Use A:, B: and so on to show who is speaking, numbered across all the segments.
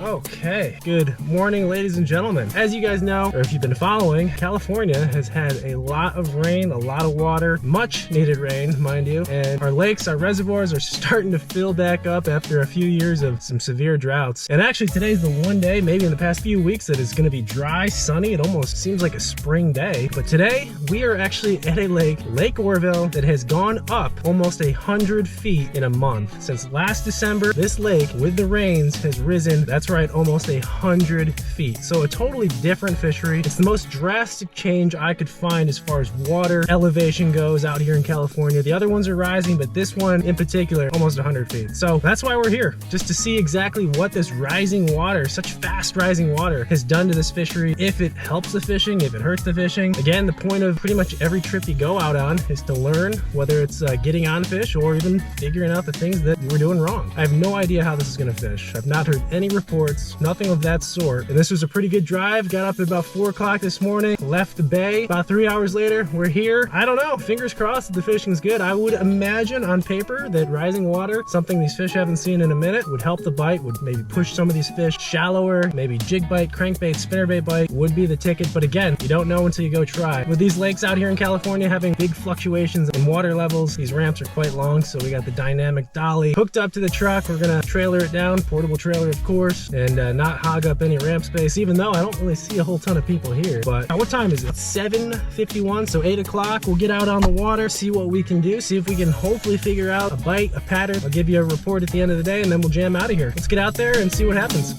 A: Okay, good morning, ladies and gentlemen. As you guys know, or if you've been following, California has had a lot of rain, a lot of water, much needed rain, mind you, and our lakes, our reservoirs are starting to fill back up after a few years of some severe droughts. And actually today's the one day, maybe in the past few weeks, that is going to be dry, sunny. It almost seems like a spring day. But today we are actually at a lake, Lake Oroville, that has gone up almost 100 feet in a month. Since last December, this lake with the rains has risen, that's right, almost 100 feet. So a totally different fishery. It's the most drastic change I could find as far as water elevation goes out here in California. The other ones are rising, but this one in particular, almost 100 feet. So that's why we're here, just to see exactly what this rising water, such fast rising water, has done to this fishery, if it helps the fishing, if it hurts the fishing. Again, the point of pretty much every trip you go out on is to learn, whether it's getting on fish or even figuring out the things that you were doing wrong. I have no idea how this is going to fish. I've not heard any reports, nothing of that sort. And this was a pretty good drive. Got up at about 4 o'clock this morning, left the bay. About 3 hours later, we're here. I don't know, fingers crossed that the fishing's good. I would imagine on paper that rising water, something these fish haven't seen in a minute, would help the bite, would maybe push some of these fish shallower, maybe jig bite, crankbait, spinnerbait bite would be the ticket. But again, you don't know until you go try. With these lakes out here in California having big fluctuations in water levels, these ramps are quite long, so we got the dynamic dolly hooked up to the truck. We're gonna trailer it down, portable trailer of course, and not hog up any ramp space, even though I don't really see a whole ton of people here. But what time is it? 7:51, so 8 o'clock. We'll get out on the water, see what we can do, see if we can hopefully figure out a bite, a pattern. I'll give you a report at the end of the day, and then we'll jam out of here. Let's get out there and see what happens.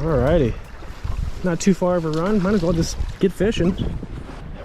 A: Alrighty, not too far of a run. Might as well just get fishing.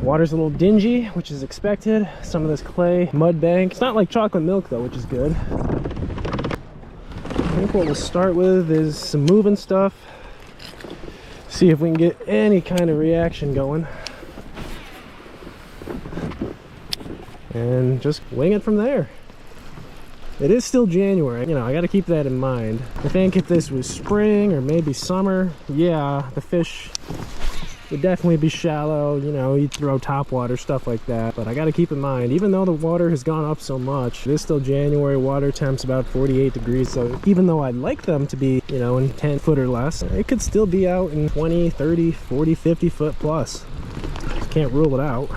A: Water's a little dingy, which is expected. Some of this clay mud bank. It's not like chocolate milk though, which is good. I think what we'll start with is some moving stuff. See if we can get any kind of reaction going. And just wing it from there. It is still January, you know, I gotta keep that in mind. I think if this was spring or maybe summer, yeah, the fish would definitely be shallow, you know, you'd throw top water, stuff like that. But I gotta keep in mind, even though the water has gone up so much, it is still January, water temp's about 48 degrees. So even though I'd like them to be, you know, in 10 foot or less, it could still be out in 20, 30, 40, 50 foot plus. Can't rule it out.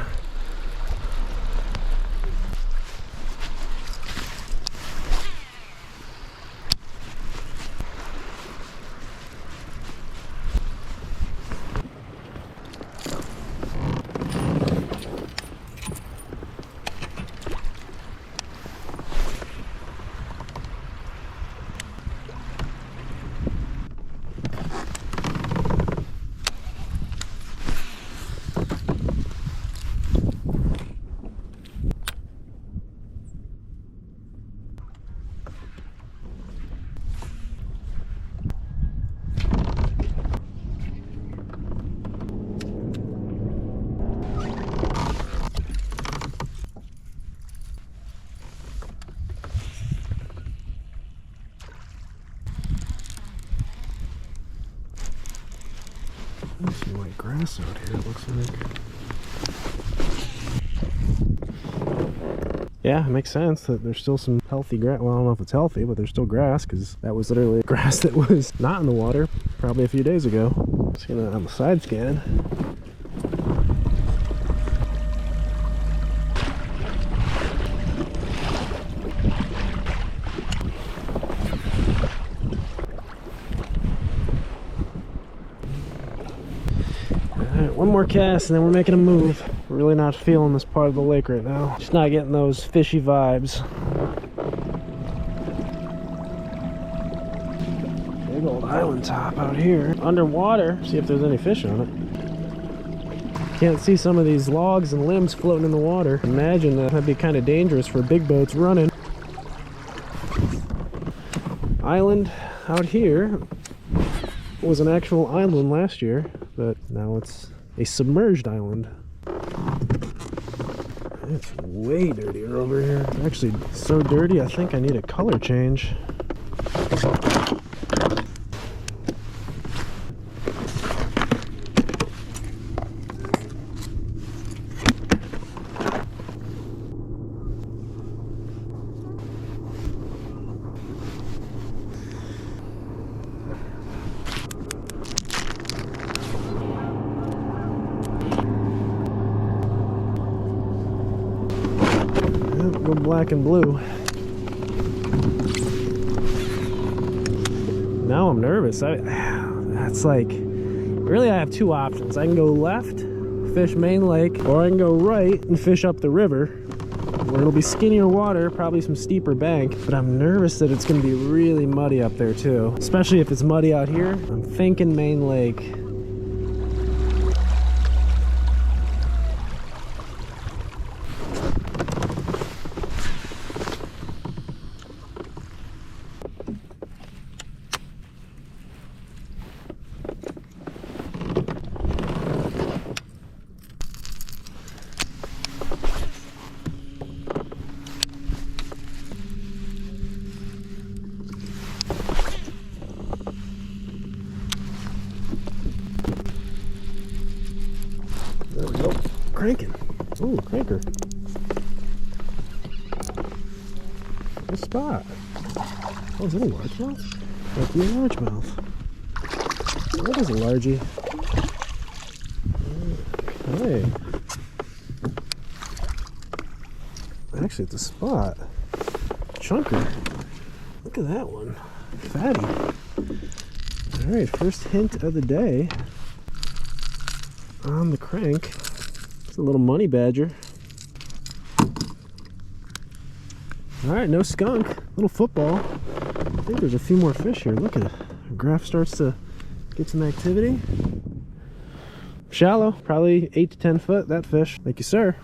A: There's some white grass out here, it looks like. Yeah, it makes sense that there's still some healthy grass. Well, I don't know if it's healthy, but there's still grass, because that was literally grass that was not in the water probably a few days ago. Seeing that on the side scan. One more cast and then we're making a move. We're really not feeling this part of the lake right now. Just not getting those fishy vibes. Big old island top out here. Underwater. See if there's any fish on it. Can't see some of these logs and limbs floating in the water. Imagine that'd be kind of dangerous for big boats running. Island out here was an actual island last year, but now it's a submerged island. It's way dirtier over here. Actually, so dirty, I think I need a color change. Go black and blue. Now I'm nervous. That's like, really I have two options. I can go left, fish main lake, or I can go right and fish up the river, where it'll be skinnier water, probably some steeper bank, but I'm nervous that it's gonna be really muddy up there too. Especially if it's muddy out here. I'm thinking main lake. There we go. Cranking. Ooh, cranker. Good spot. Oh, is it a largemouth? Might be a largemouth. That is a largie. Okay. Actually, it's a spot. Chunker. Look at that one. Fatty. Alright, first hint of the day on the crank. It's a little money badger. Alright, no skunk. Little football. I think there's a few more fish here. Look at it. The graph starts to get some activity. Shallow, probably 8 to 10 foot, that fish. Thank you, sir.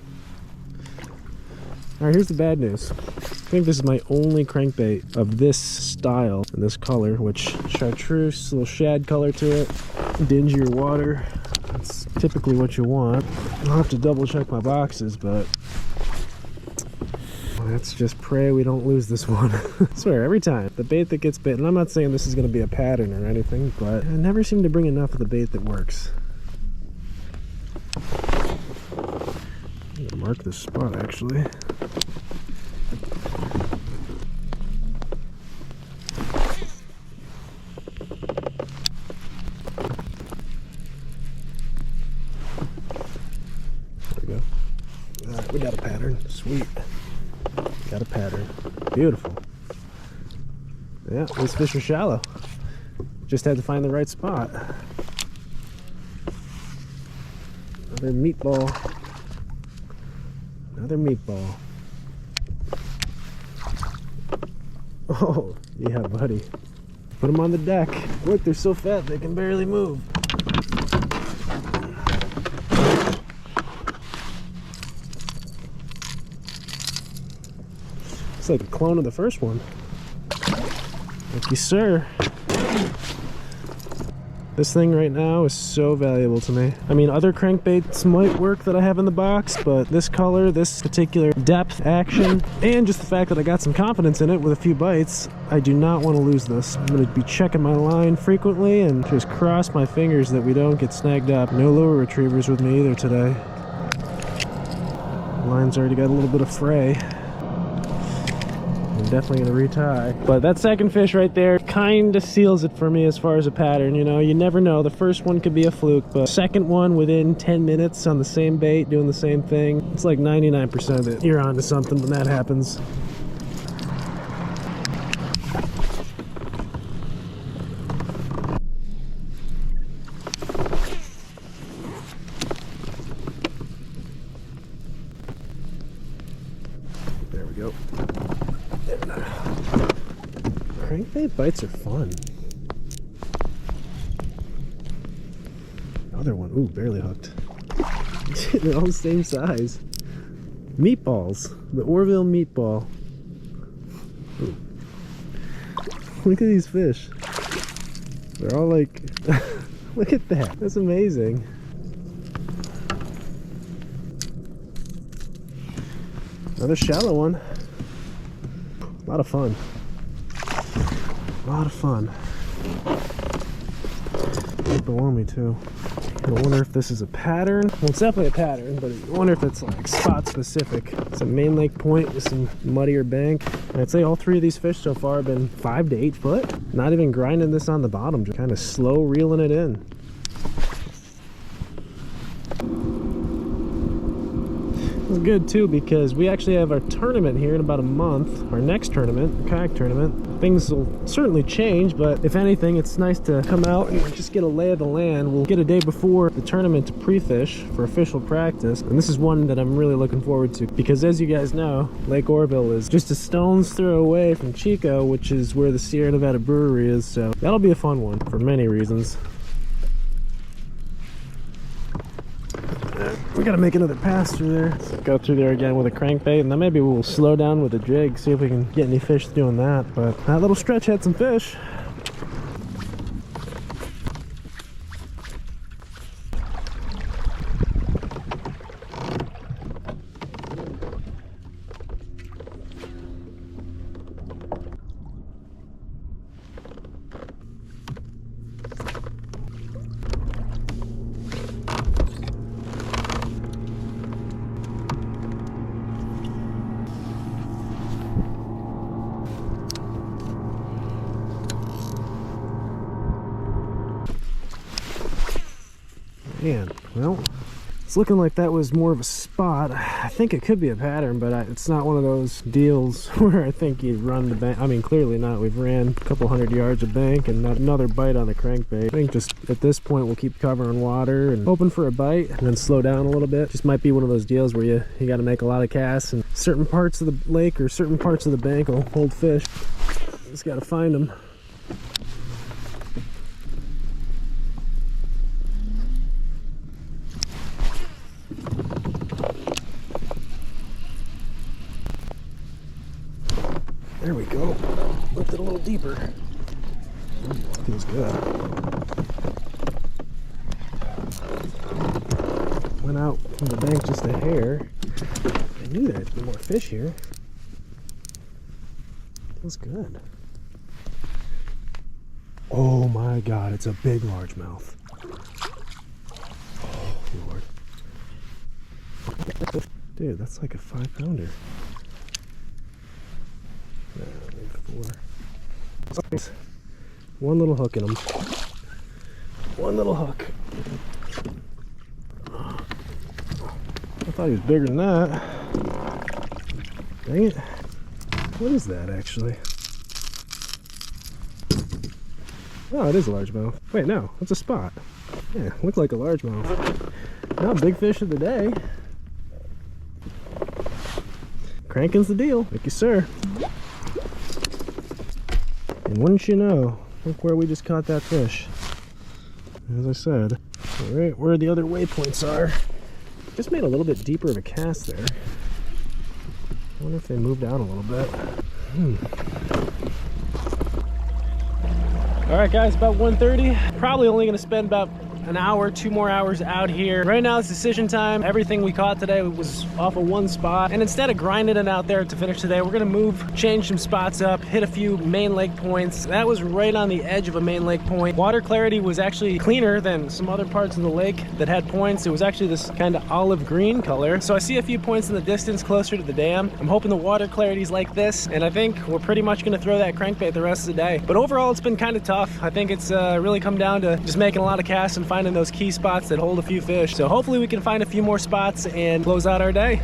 A: Alright, here's the bad news. I think this is my only crankbait of this style and this color, which chartreuse, little shad color to it, dingier water. That's typically what you want. I'll have to double check my boxes, but let's just pray we don't lose this one. I swear, every time, the bait that gets bit, and I'm not saying this is going to be a pattern or anything, but I never seem to bring enough of the bait that works. I'm going to mark this spot, actually. Alright, we got a pattern. Sweet. Got a pattern. Beautiful. Yeah, these fish are shallow. Just had to find the right spot. Another meatball. Another meatball. Oh, yeah, buddy. Put them on the deck. Look, they're so fat they can barely move. It's like a clone of the first one. Thank you, sir. This thing right now is so valuable to me. I mean, other crankbaits might work that I have in the box, but this color, this particular depth, action, and just the fact that I got some confidence in it with a few bites, I do not want to lose this. I'm going to be checking my line frequently and just cross my fingers that we don't get snagged up. No lure retrievers with me either today. Line's already got a little bit of fray. Definitely gonna retie, but that second fish right there kind of seals it for me as far as a pattern. You know, you never know. The first one could be a fluke, but second one within 10 minutes on the same bait doing the same thing, it's like 99% of it. You're on to something when that happens. There we go. Crankbait bites are fun. Another one. Ooh, barely hooked. They're all the same size. Meatballs. The Oroville meatball. Ooh. Look at these fish. They're all like... Look at that. That's amazing. Another shallow one. A lot of fun. A lot of fun. Keep it warm me too. I wonder if this is a pattern. Well, it's definitely a pattern, but I wonder if it's like spot specific. It's a main lake point with some muddier bank. And I'd say all three of these fish so far have been 5 to 8 foot. Not even grinding this on the bottom, just kind of slow reeling it in. It's good too because we actually have our tournament here in about a month. Our next tournament, the kayak tournament. Things will certainly change, but if anything, it's nice to come out and just get a lay of the land. We'll get a day before the tournament to pre-fish for official practice, and this is one that I'm really looking forward to because, as you guys know, Lake Oroville is just a stone's throw away from Chico, which is where the Sierra Nevada Brewery is, so that'll be a fun one for many reasons. We gotta make another pass through there. Let's go through there again with a crankbait, and then maybe we'll slow down with a jig, see if we can get any fish doing that. But that little stretch had some fish. Man, well, it's looking like that was more of a spot. I think it could be a pattern, but it's not one of those deals where I think you'd run the bank. I mean, clearly not. We've ran a couple 100 yards of bank and not another bite on the crankbait. I think just at this point we'll keep covering water and hoping for a bite and then slow down a little bit. Just might be one of those deals where you got to make a lot of casts, and certain parts of the lake or certain parts of the bank will hold fish. Just got to find them. There we go. Lift it a little deeper. Feels good. Went out from the bank just a hair. I knew there'd be more fish here. Feels good. Oh my God, it's a big largemouth. Oh Lord. Dude, that's like a 5-pounder. One little hook in them. One little hook. I thought he was bigger than that. Dang it. What is that actually? Oh, it is a largemouth. Wait, no, that's a spot. Yeah, looked like a largemouth. Now, big fish of the day. Cranking's the deal. Thank you, sir. And wouldn't you know, look where we just caught that fish. As I said, right where the other waypoints are. Just made a little bit deeper of a cast there. I wonder if they moved out a little bit. Alright guys, about 1:30. Probably only going to spend about an hour, 2 more hours out here. Right now it's decision time. Everything we caught today was off of one spot, and instead of grinding it out there to finish today, we're gonna change some spots up, hit a few main lake points. That was right on the edge of a main lake point. Water clarity was actually cleaner than some other parts of the lake that had points. It was actually this kind of olive green color. So I see a few points in the distance closer to the dam. I'm hoping the water clarity is like this, and I think we're pretty much gonna throw that crankbait the rest of the day. But overall, it's been kind of tough. I think it's really come down to just making a lot of casts and finding those key spots that hold a few fish. So hopefully we can find a few more spots and close out our day.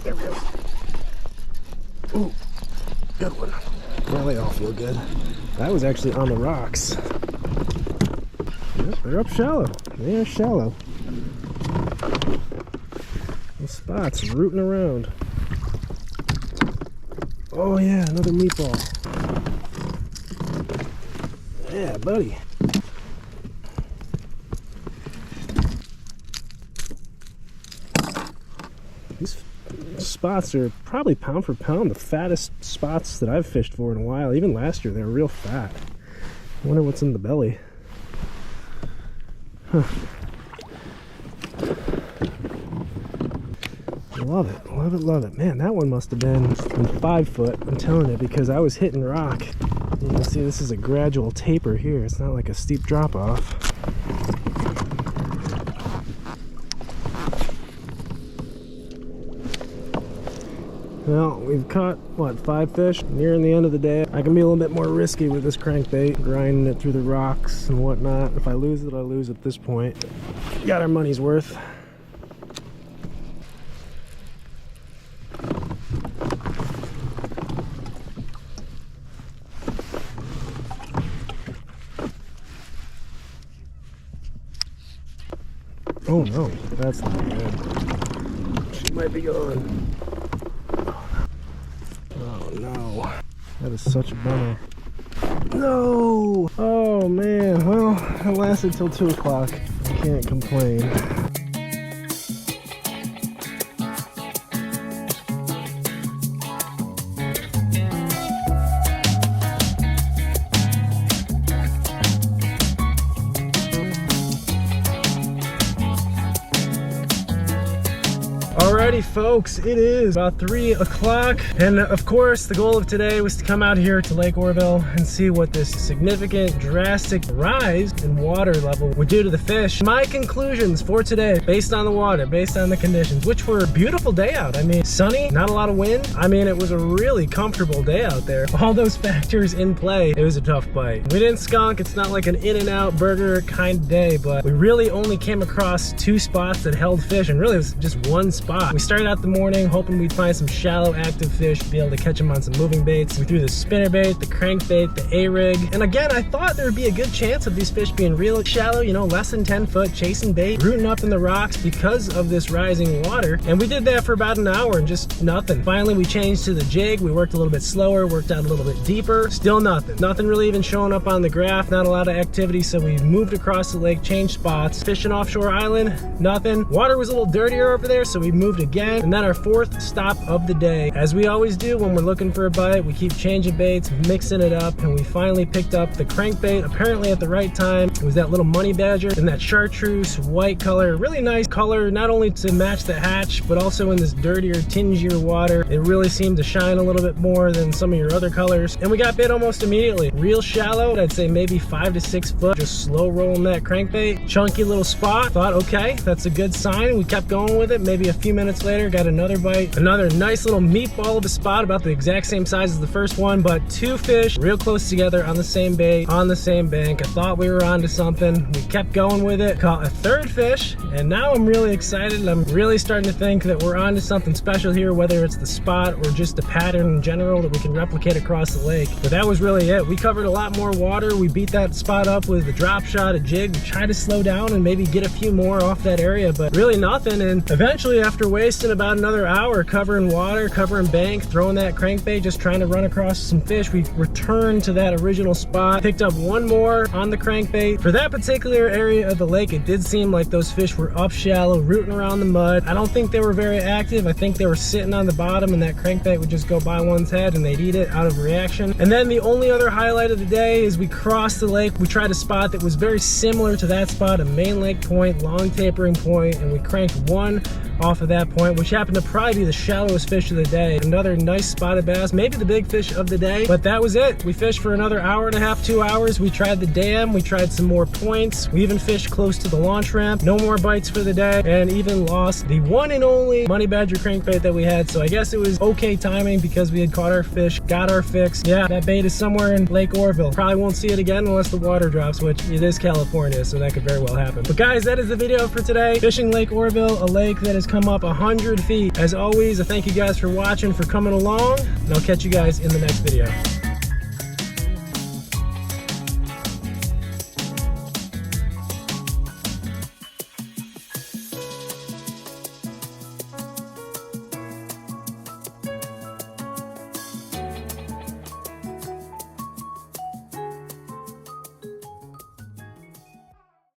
A: There we go. Ooh, good one. Well, they all feel good. That was actually on the rocks. Yep, they're up shallow. They are shallow. Those spots rooting around. Oh yeah, another meatball. Yeah, buddy. These spots are probably pound for pound the fattest spots that I've fished for in a while. Even last year they were real fat. I wonder what's in the belly. Huh. Love it, love it, love it. Man, that one must have been 5 foot. I'm telling you, because I was hitting rock. You can see this is a gradual taper here. It's not like a steep drop off. Well, we've caught, what, 5 fish? Nearing the end of the day. I can be a little bit more risky with this crankbait, grinding it through the rocks and whatnot. If I lose it, I lose at this point. Got our money's worth. Oh no, that's not good. She might be gone. Oh no, that is such a bummer. No! Oh man, well, it lasted till 2 o'clock. I can't complain. Alrighty folks, it is about 3 o'clock, and of course the goal of today was to come out here to Lake Oroville and see what this significant drastic rise in water level would do to the fish. My conclusions for today, based on the water, based on the conditions, which were a beautiful day out. I mean, sunny, not a lot of wind. I mean, it was a really comfortable day out there. All those factors in play, it was a tough bite. We didn't skunk, it's not like an In-N-Out burger kind of day, but we really only came across 2 spots that held fish, and really it was just 1 spot. We started out the morning hoping we'd find some shallow active fish, be able to catch them on some moving baits. We threw the spinnerbait, the crankbait, the A-rig, and again I thought there would be a good chance of these fish being real shallow, you know, less than 10 foot, chasing bait, rooting up in the rocks because of this rising water. And we did that for about an hour and just nothing. Finally we changed to the jig. We worked a little bit slower, worked out a little bit deeper, still nothing really even showing up on the graph, not a lot of activity. So we moved across the lake, changed spots, fishing offshore island, nothing. Water was a little dirtier over there, so we moved again. And then our 4th stop of the day, as we always do when we're looking for a bite, we keep changing baits, mixing it up, and we finally picked up the crankbait apparently at the right time. It was that little money badger in that chartreuse white color, really nice color, not only to match the hatch but also in this dirtier, tingier water. It really seemed to shine a little bit more than some of your other colors, and we got bit almost immediately. Real shallow, I'd say maybe 5 to 6 foot, just slow rolling that crankbait. Chunky little spot. Thought, okay, that's a good sign. We kept going with it. Maybe a few minutes later got another bite, another nice little meatball of a spot, about the exact same size as the first one, but 2 fish real close together on the same bait, on the same bank. I thought we were onto something. We kept going with it, caught a 3rd fish, and now I'm really excited. I'm really starting to think that we're onto something special here, whether it's the spot or just the pattern in general that we can replicate across the lake. But that was really it. We covered a lot more water. We beat that spot up with a drop shot, a jig. We tried to slow down and maybe get a few more off that area, but really nothing. And eventually, after wasting about another hour covering water, covering bank, throwing that crankbait, just trying to run across some fish, we returned to that original spot, picked up 1 more on the crankbait. For that particular area of the lake, it did seem like those fish were up shallow, rooting around the mud. I don't think they were very active. I think they were sitting on the bottom, and that crankbait would just go by one's head and they'd eat it out of reaction. And then the only other highlight of the day is we crossed the lake. We tried a spot that was very similar to that spot, a main lake point, long tapering point, and we cranked 1 off of that point, which happened to probably be the shallowest fish of the day. Another nice spotted bass, maybe the big fish of the day, but that was it. We fished for another hour and a half, 2 hours. We tried the dam, we tried some more points. We even fished close to the launch ramp. No more bites for the day, and even lost the one and only money badger crankbait that we had. So I guess it was okay timing because we had caught our fish, got our fix. Yeah, that bait is somewhere in Lake Oroville. Probably won't see it again unless the water drops, which it is California, so that could very well happen. But guys, that is the video for today. Fishing Lake Oroville, a lake that has come up 100 feet. As always, I thank you guys for watching, for coming along, and I'll catch you guys in the next video.